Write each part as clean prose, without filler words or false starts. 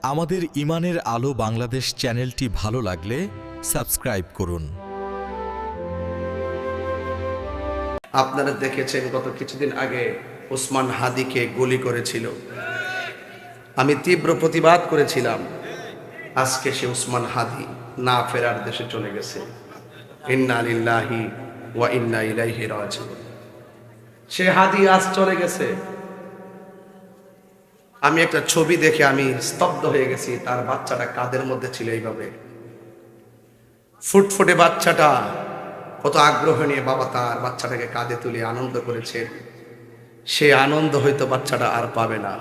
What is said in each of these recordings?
আমাদের ইমানের আলো বাংলাদেশ চ্যানেলটি ভালো লাগলে সাবস্ক্রাইব করুন। আপনারা দেখেছেন গত কিছুদিন আগে ওসমান হাদিকে গুলি করেছিল। আমি তীব্র প্রতিবাদ করেছিলাম। আজকে সে ওসমান হাদি না ফেরার দেশে চলে গেছে। ইন্না লিল্লাহি ওয়া ইন্না ইলাইহি রাজিউন। সে হাদি আজ চলে গেছে। আমি একটা ছবি দেখে আমি স্তব্ধ হয়ে গেছি। তার বাচ্চাটা কাঁধের মধ্যে ছিল এইভাবে, ফুটফুটে বাচ্চাটা কত আগ্রহ নিয়ে বাবা তার বাচ্চাটাকে কাঁধে তুলে আনন্দ করেছেন। সে আনন্দ হয়তো বাচ্চাটা আর পাবে না।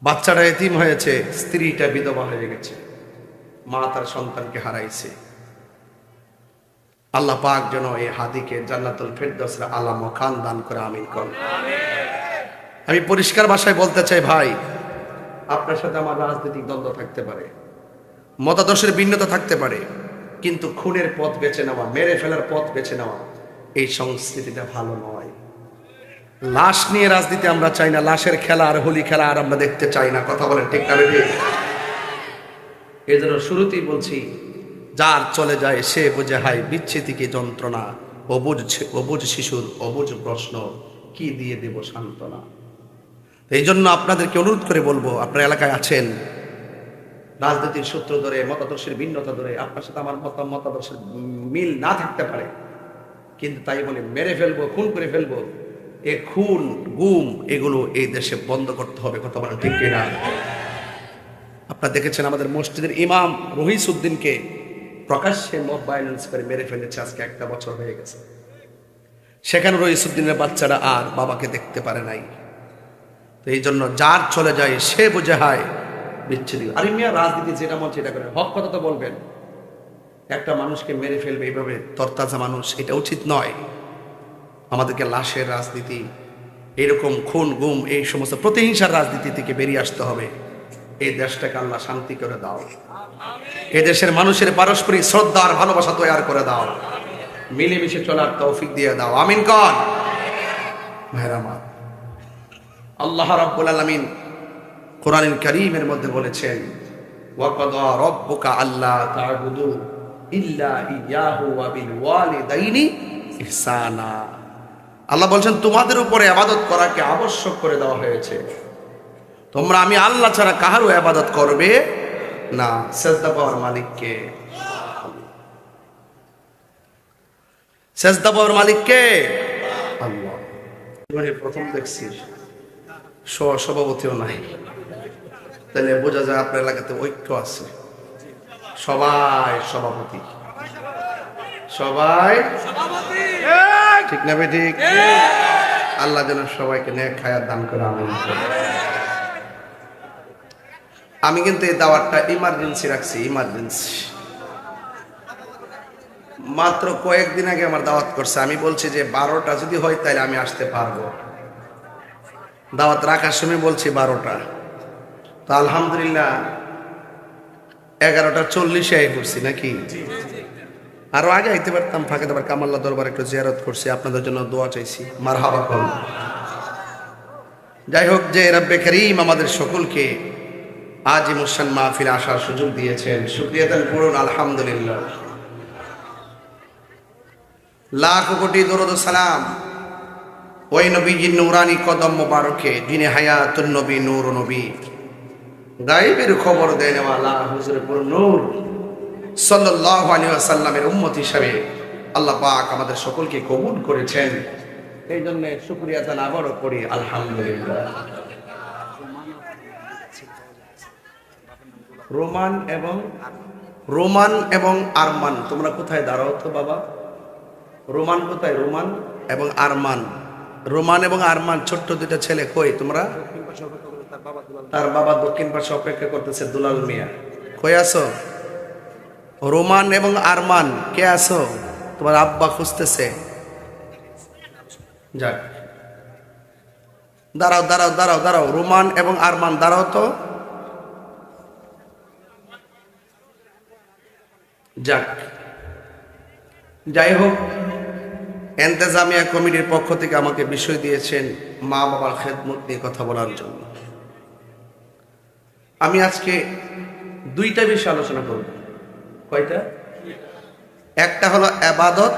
বাচ্চাটা এতিম হয়েছে, স্ত্রীটা বিধবা হয়ে গেছে, মা তার সন্তানকে হারাইছে। আল্লাহ পাক যেন এই হাদিকে জান্নাতুল ফেরদৌসের আলা মাকান দান করে, আমিন করুন। আমি পরিষ্কার ভাষায় বলতে চাই, ভাই আপনার সাথে আমার রাজনৈতিক দ্বন্দ্ব থাকতে পারে, মতাদর্শের ভিন্নতা থাকতে পারে, কিন্তু খুনের পথ বেছে নেওয়া, মেরে ফেলার পথ বেছে নেওয়া, এই সংস্কৃতিটা ভালো নয়। লাশ নিয়ে রাজনীতি আমরা চাই না, লাশের খেলা আর হোলি খেলা আর আমরা দেখতে চাই না। কথা বলেন ঠিক না? এই জন্য শুরুতেই বলছি, যার চলে যায় সে বুঝে হায় বিচ্ছেদি কি যন্ত্রণা, অবুঝ শিশুর অবুঝ প্রশ্ন কি দিয়ে দেব সান্ত্বনা। এই জন্য আপনাদেরকে অনুরোধ করে বলবো, আপনার এলাকায় আছেন, রাজনীতির সূত্র ধরে, মতাদর্শের ভিন্নতা ধরে আপনার সাথে আমার মতাদর্শের মিল না থাকতে পারে, কিন্তু তাই বলে মেরে ফেলবো, খুন করে ফেলবো, এ খুন গুম এগুলো এই দেশে বন্ধ করতে হবে। কথা বলেন ঠিক কিনা? আপনারা দেখেছেন আমাদের মসজিদের ইমাম রহিস উদ্দিনকে প্রকাশ্যে মব ভায়োলেন্স করে মেরে ফেলেছে। আজকে 1 বছর হয়ে গেছে। সেখানে রহিস উদ্দিনের বাচ্চারা আর বাবাকে দেখতে পারে নাই। তো এই জন্য যার চলে যায় সে বুঝে হয় বিচ্ছেদ। আরে মিয়া, রাজনীতি যেটা মন সেটা করে, হক কথা তো বলবেন। একটা মানুষকে মেরে ফেলবে এইভাবে তরতাজা মানুষ, এটা উচিত নয়। আমাদেরকে লাশের রাজনীতি, এরকম খুন গুম, এই সমস্ত প্রতিহিংসার রাজনীতি থেকে বেরিয়ে আসতে হবে। এই দেশটাকে আল্লাহ শান্তি করে দাও। এই দেশের মানুষের পারস্পরিক শ্রদ্ধা আর ভালোবাসা তৈরি করে দাও। মিলেমিশে চলার তৌফিক দিয়ে দাও, আমিন কর। ভাইরা আমার, আল্লাহ রাব্বুল আলামিন কোরআনুল কারীমের মধ্যে বলেছেন, ওয়া কাদা রাব্বুকা আল্লা তা'বুদু ইল্লা ইয়াহু ওয়া বিল ওয়ালিদাইনি ইহসানা। আল্লাহ বলছেন তোমাদের উপরে ইবাদত করাকে আবশ্যক করে দেওয়া হয়েছে। তোমরা আমি আল্লাহ ছাড়া কাহারও ইবাদত করবে না। সিজদা পাওয়ার মালিককে, সিজদা পাওয়ার মালিককে আল্লাহ। জীবনের প্রথম দেখছি সভাপতিও নাই, তাহলে বোঝা যায় আপনার এলাকাতে ঐক্য আছে। সবাই সভাপতি, সবাই ঠিক না? ঠিক। আল্লাহ যেন সবাইকে নেক হায়াত দান করে, আমিন। আমি কিন্তু এই দাওয়াতটা ইমার্জেন্সি রাখছি, ইমার্জেন্সি। মাত্র কয়েকদিন আগে আমার দাওয়াত করছে। আমি বলছি যে 12টা যদি হয় তাহলে আমি আসতে পারবো। দাওয়াত রাখার সময় বলছি 12টা, তো আলহামদুলিল্লাহ 11:40 আই পড়ছি নাকি? আরো আগে আইতে পারতাম, ফাঁকে দেবার কামাল্লা দরবার একটু জিয়ারত করছি, আপনাদের জন্য দোয়া চাইছি। মারহাবা করুন। যাই হোক, যে রব্বে করিম আমাদের সকলকে আজ এই মুসলিম মাহফিলে আসার সুযোগ দিয়েছেন, শুকরিয়া দান করুন আলহামদুলিল্লাহ। লাখ কোটি দরুদ ও সালাম ওই নবীজির নূরানি কদম মোবারকে, যিনি হায়াতুন নবী, নূর নবী, গায়েবের খবর দেনেওয়ালা হুজুরপুর নূর সাল্লাল্লাহু আলাইহি ওয়াসাল্লামের উম্মত হিসেবে আল্লাহ পাক আমাদের সকলকে কবুল করেছেন। এই জন্য শুকরিয়া জানা আবারও করি আলহামদুলিল্লাহ। রোমান এবং আরমান, তোমরা কোথায় দাঁড়াও তো বাবা? রোমান কোথায়? রোমান এবং আরমান, রোমান এবং আরমান ছোট্ট দুইটা ছেলে কই তোমরা? তার বাবা দক্ষিণ পাশে অপেক্ষা করতেছে। দুলাল মিয়া কই আছো? রোমান এবং আরমান কে আছো? তোমার আব্বা খুঁজতেছে। যাক, দাঁড়াও দাঁড়াও দাঁড়াও দাঁড়াও, রোমান এবং আরমান দাঁড়াও তো। যাক, যাই হোক, এন্তেজামিয়া কমিটির পক্ষ থেকে আমাকে বিষয় দিয়েছেন মা বাবার খেদমত নিয়ে কথা বলার জন্য। আমি আজকে দুইটা বিষয় আলোচনা করব। কয়টা? একটা হলো ইবাদত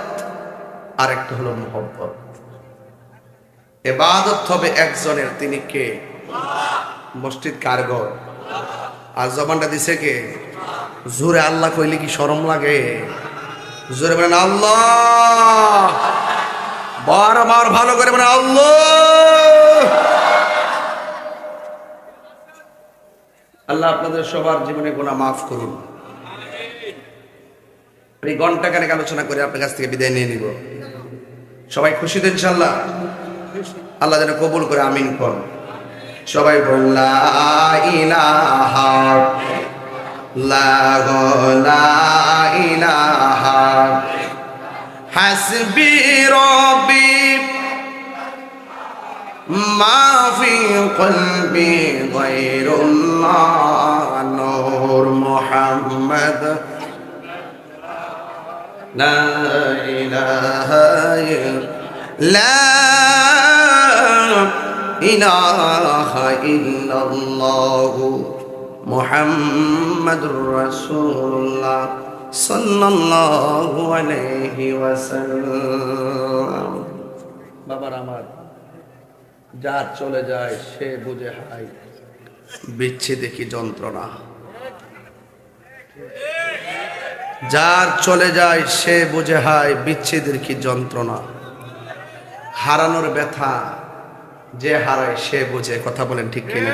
আর একটা হলো মুহাব্বত। ইবাদত হবে একজনের, তিনি কে? মসজিদ কারগর। আর জবানটা দিছে কে? জোরে আল্লাহ কইলে কি শরম লাগে? জোরে বলেন আল্লাহ। বারবার ভালো করে বলেন আল্লাহ। আল্লাহ আপনাদের সবার জীবনে গুনাহ মাফ করুন। এই ঘন্টাখানেক আলোচনা করে আপনার কাছ থেকে বিদায় নিয়ে নিব। সবাই খুশি তো ইনশাআল্লাহ? আল্লাহ যেন কবুল করে, আমিন কর। সবাই বল লা ইলাহা লা ইলাহা হাসবি রব্বি মা ফি কলবি গায়রুল্লাহ নূর মুহাম্মদ লা ইলাহা ইল্লাল্লাহ মুহাম্মাদুর রাসূলুল্লাহ সাল্লাল্লাহু আলাইহি ওয়াসাল্লাম। বাবার আমার, যার চলে যায় সে বুঝে হায় বিচ্ছেদে কি যন্ত্রণা। যার চলে যায় সে বুঝে হায় বিচ্ছেদের কি যন্ত্রণা। হারানোর ব্যথা যে হারায় সে বুঝে। কথা বলেন ঠিক কিনা?